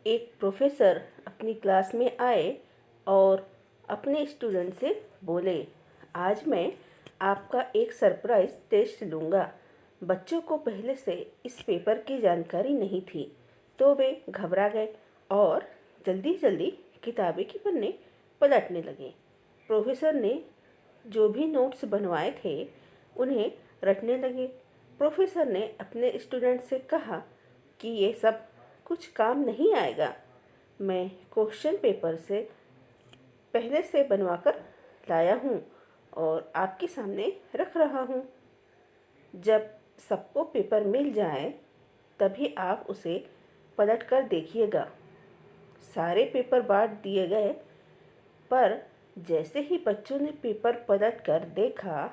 एक प्रोफेसर अपनी क्लास में आए और अपने स्टूडेंट से बोले, आज मैं आपका एक सरप्राइज टेस्ट लूँगा। बच्चों को पहले से इस पेपर की जानकारी नहीं थी, तो वे घबरा गए और जल्दी जल्दी किताबें की पन्ने पलटने लगे। प्रोफेसर ने जो भी नोट्स बनवाए थे उन्हें रटने लगे। प्रोफेसर ने अपने स्टूडेंट से कहा कि ये सब कुछ काम नहीं आएगा। मैं क्वेश्चन पेपर से पहले से बनवाकर लाया हूँ और आपके सामने रख रहा हूँ। जब सबको पेपर मिल जाए तभी आप उसे पलट कर देखिएगा। सारे पेपर बांट दिए गए, पर जैसे ही बच्चों ने पेपर पलट कर देखा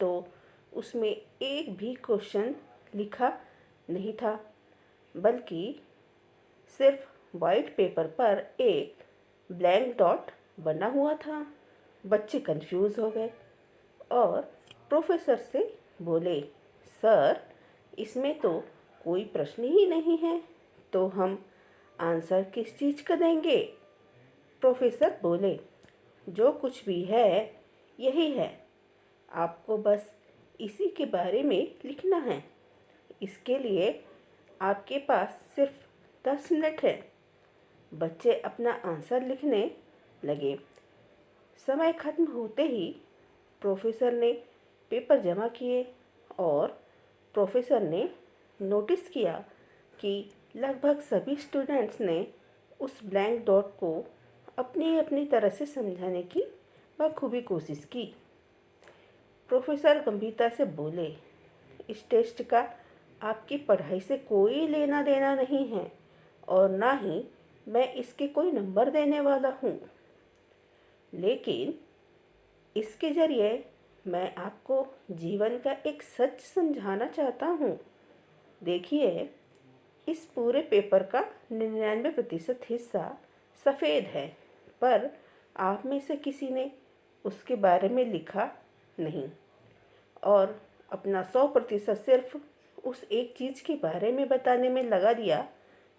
तो उसमें एक भी क्वेश्चन लिखा नहीं था, बल्कि सिर्फ वाइट पेपर पर एक ब्लैंक डॉट बना हुआ था। बच्चे कंफ्यूज हो गए और प्रोफेसर से बोले, सर, इसमें तो कोई प्रश्न ही नहीं है, तो हम आंसर किस चीज़ का देंगे? प्रोफेसर बोले, जो कुछ भी है यही है, आपको बस इसी के बारे में लिखना है। इसके लिए आपके पास सिर्फ 10 मिनट है। बच्चे अपना आंसर लिखने लगे। समय खत्म होते ही प्रोफेसर ने पेपर जमा किए और प्रोफेसर ने नोटिस किया कि लगभग सभी स्टूडेंट्स ने उस ब्लैंक डॉट को अपनी अपनी तरह से समझाने की बखूबी कोशिश की। प्रोफेसर गंभीरता से बोले, इस टेस्ट का आपकी पढ़ाई से कोई लेना देना नहीं है और ना ही मैं इसके कोई नंबर देने वाला हूँ, लेकिन इसके ज़रिए मैं आपको जीवन का एक सच समझाना चाहता हूँ। देखिए, इस पूरे पेपर का 99% हिस्सा सफ़ेद है, पर आप में से किसी ने उसके बारे में लिखा नहीं और अपना 100% सिर्फ उस एक चीज़ के बारे में बताने में लगा दिया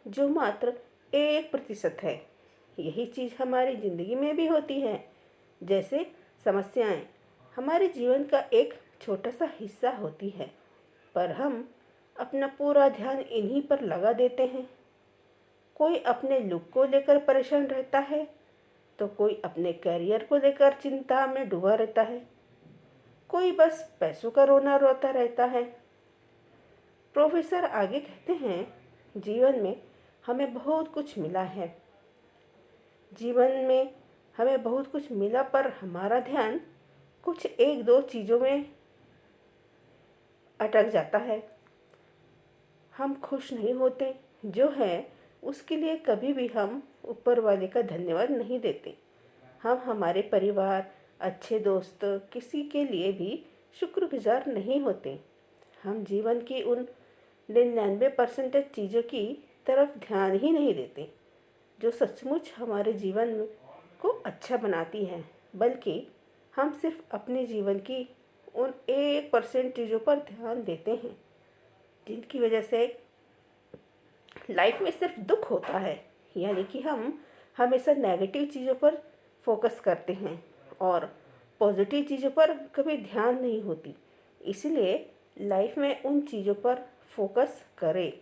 जो मात्र 1% है। यही चीज़ हमारी ज़िंदगी में भी होती है। जैसे समस्याएं हमारे जीवन का एक छोटा सा हिस्सा होती है, पर हम अपना पूरा ध्यान इन्हीं पर लगा देते हैं। कोई अपने लुक को लेकर परेशान रहता है, तो कोई अपने करियर को लेकर चिंता में डूबा रहता है, कोई बस पैसों का रोना रोता रहता है। प्रोफेसर आगे कहते हैं, जीवन में हमें बहुत कुछ मिला है। जीवन में हमें बहुत कुछ मिला, पर हमारा ध्यान कुछ एक दो चीज़ों में अटक जाता है। हम खुश नहीं होते जो है उसके लिए कभी भी हम ऊपर वाले का धन्यवाद नहीं देते। हम हमारे परिवार, अच्छे दोस्त, किसी के लिए भी शुक्रगुजार नहीं होते। हम जीवन की उन 99% चीज़ों की तरफ ध्यान ही नहीं देते जो सचमुच हमारे जीवन को अच्छा बनाती हैं, बल्कि हम सिर्फ अपने जीवन की उन 1% चीज़ों पर ध्यान देते हैं जिनकी वजह से लाइफ में सिर्फ दुख होता है। यानी कि हम हमेशा नेगेटिव चीज़ों पर फोकस करते हैं और पॉजिटिव चीज़ों पर कभी ध्यान नहीं होती। इसलिए लाइफ में उन चीज़ों पर फोकस करें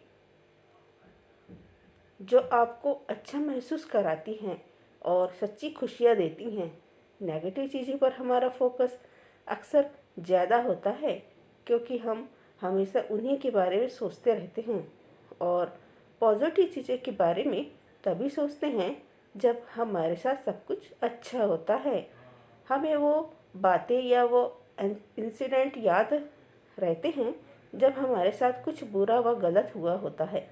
जो आपको अच्छा महसूस कराती हैं और सच्ची खुशियाँ देती हैं। नेगेटिव चीज़ों पर हमारा फोकस अक्सर ज़्यादा होता है, क्योंकि हम हमेशा उन्हीं के बारे में सोचते रहते हैं और पॉजिटिव चीज़ों के बारे में तभी सोचते हैं जब हमारे साथ सब कुछ अच्छा होता है। हमें वो बातें या वो इंसिडेंट याद रहते हैं जब हमारे साथ कुछ बुरा व गलत हुआ होता है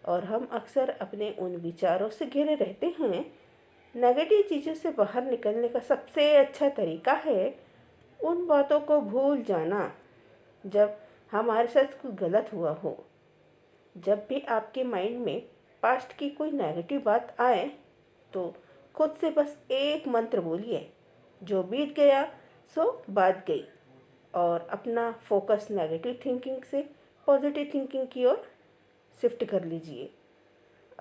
और हम अक्सर अपने उन विचारों से घिरे रहते हैं। नेगेटिव चीज़ों से बाहर निकलने का सबसे अच्छा तरीका है उन बातों को भूल जाना जब हमारे साथ कुछ गलत हुआ हो। जब भी आपके माइंड में पास्ट की कोई नेगेटिव बात आए तो खुद से बस एक मंत्र बोलिए, जो बीत गया सो बात गई, और अपना फोकस नेगेटिव थिंकिंग से पॉजिटिव थिंकिंग की ओर शिफ्ट कर लीजिए।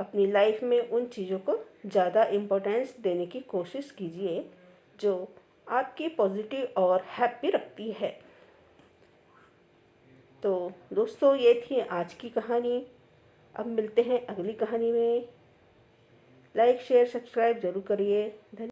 अपनी लाइफ में उन चीज़ों को ज़्यादा इम्पोर्टेंस देने की कोशिश कीजिए जो आपकी पॉजिटिव और हैप्पी रखती है। तो दोस्तों, ये थी आज की कहानी। अब मिलते हैं अगली कहानी में। लाइक शेयर सब्सक्राइब ज़रूर करिए। धन्यवाद।